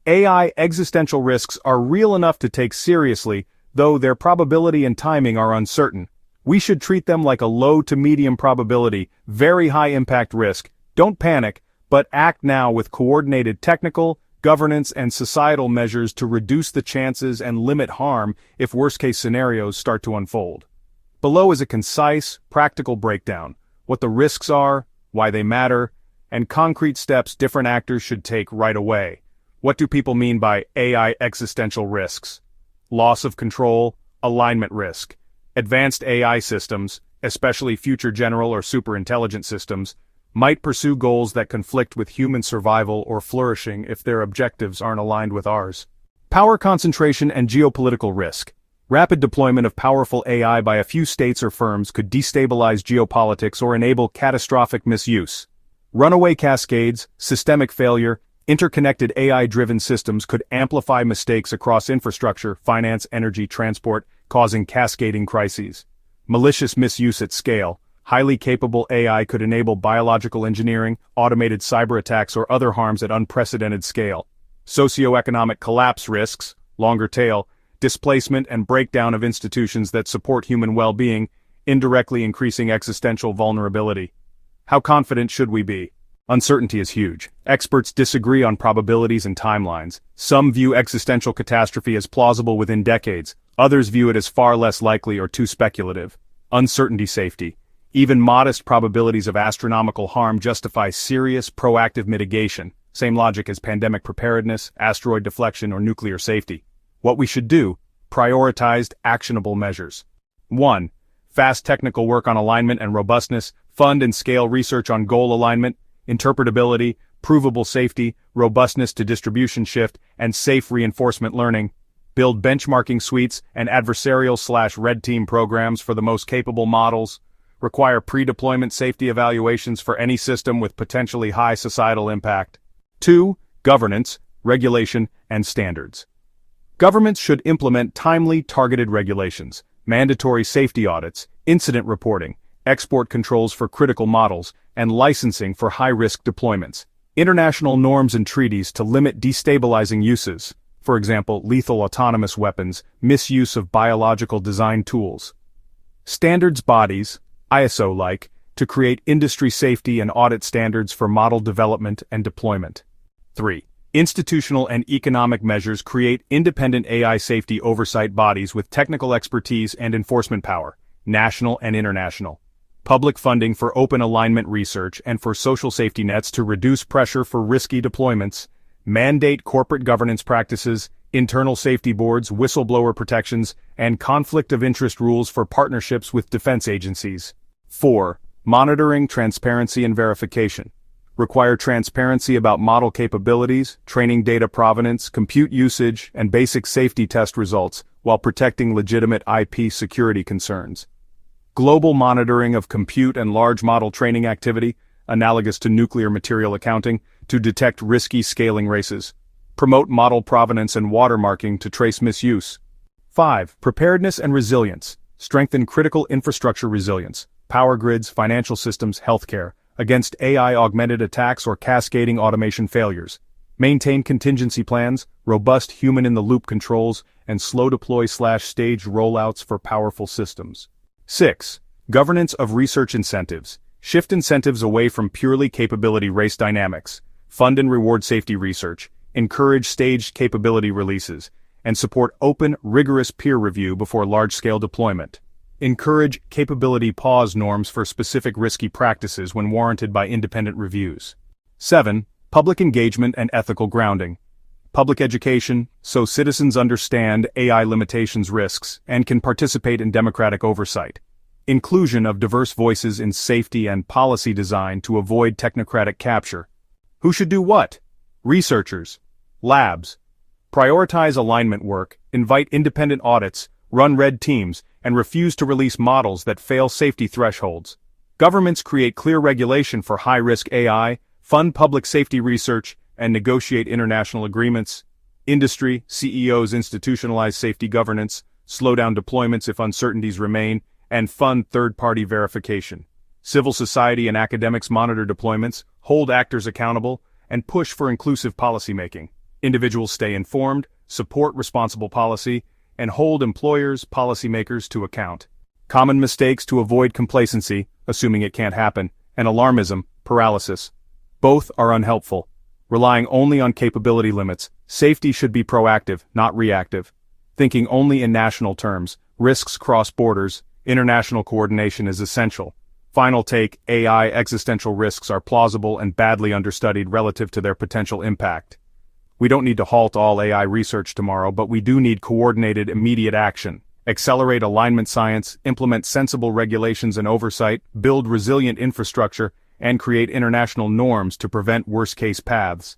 AI existential risks are real enough to take seriously, though their probability and timing are uncertain. We should treat them like a low to medium probability, very high impact risk. Don't panic, but act now with coordinated technical, governance and societal measures to reduce the chances and limit harm if worst-case scenarios start to unfold. Below is a concise, practical breakdown: what the risks are, why they matter, and concrete steps different actors should take right away. What do people mean by AI existential risks? Loss of control, alignment risk. Advanced AI systems, especially future general or superintelligent systems, might pursue goals that conflict with human survival or flourishing if their objectives aren't aligned with ours. Power concentration and geopolitical risk. Rapid deployment of powerful AI by a few states or firms could destabilize geopolitics or enable catastrophic misuse. Runaway cascades, systemic failure, interconnected AI-driven systems could amplify mistakes across infrastructure, finance, energy, transport, causing cascading crises. Malicious misuse at scale. Highly capable AI could enable biological engineering, automated cyber attacks or other harms at unprecedented scale. Socioeconomic collapse risks, longer tail, displacement and breakdown of institutions that support human well-being, indirectly increasing existential vulnerability. How confident should we be? Uncertainty is huge. Experts disagree on probabilities and timelines. Some view existential catastrophe as plausible within decades, others view it as far less likely or too speculative. Uncertainty safety. Even modest probabilities of astronomical harm justify serious, proactive mitigation. Same logic as pandemic preparedness, asteroid deflection, or nuclear safety. What we should do: prioritized, actionable measures. 1. Fast technical work on alignment and robustness. Fund and scale research on goal alignment, interpretability, provable safety, robustness to distribution shift, and safe reinforcement learning. Build benchmarking suites and adversarial/red team programs for the most capable models. Require pre-deployment safety evaluations for any system with potentially high societal impact. 2. Governance, regulation, and standards. Governments should implement timely, targeted regulations, mandatory safety audits, incident reporting, export controls for critical models, and licensing for high-risk deployments. International norms and treaties to limit destabilizing uses, for example, lethal autonomous weapons, misuse of biological design tools. Standards bodies, ISO-like, to create industry safety and audit standards for model development and deployment. 3. Institutional and economic measures create independent AI safety oversight bodies with technical expertise and enforcement power, national and international. Public funding for open alignment research and for social safety nets to reduce pressure for risky deployments. Mandate corporate governance practices, internal safety boards, whistleblower protections, and conflict of interest rules for partnerships with defense agencies. 4. Monitoring, transparency, and verification. Require transparency about model capabilities, training data provenance, compute usage, and basic safety test results, while protecting legitimate IP security concerns. Global monitoring of compute and large model training activity, analogous to nuclear material accounting, to detect risky scaling races. Promote model provenance and watermarking to trace misuse. 5. Preparedness and resilience. Strengthen critical infrastructure resilience, power grids, financial systems, healthcare, against AI-augmented attacks or cascading automation failures. Maintain contingency plans, robust human-in-the-loop controls, and slow deploy/staged rollouts for powerful systems. 6. Governance of research incentives. Shift incentives away from purely capability race dynamics. Fund and reward safety research, encourage staged capability releases, and support open, rigorous peer review before large-scale deployment. Encourage capability pause norms for specific risky practices when warranted by independent reviews. 7. Public engagement and ethical grounding. Public education, so citizens understand AI limitations risks and can participate in democratic oversight. Inclusion of diverse voices in safety and policy design to avoid technocratic capture. Who should do what? Researchers. Labs. Prioritize alignment work, invite independent audits, run red teams, and refuse to release models that fail safety thresholds. Governments create clear regulation for high-risk AI, fund public safety research, and negotiate international agreements. Industry, CEOs institutionalize safety governance, slow down deployments if uncertainties remain, and fund third-party verification. Civil society and academics monitor deployments, hold actors accountable, and push for inclusive policymaking. Individuals stay informed, support responsible policy, and hold employers, policymakers to account. Common mistakes to avoid complacency, assuming it can't happen, and alarmism, paralysis. Both are unhelpful. Relying only on capability limits, safety should be proactive, not reactive. Thinking only in national terms, risks cross borders, international coordination is essential. Final take: AI existential risks are plausible and badly understudied relative to their potential impact. We don't need to halt all AI research tomorrow, but we do need coordinated, immediate action. Accelerate alignment science, implement sensible regulations and oversight, build resilient infrastructure, and create international norms to prevent worst-case paths.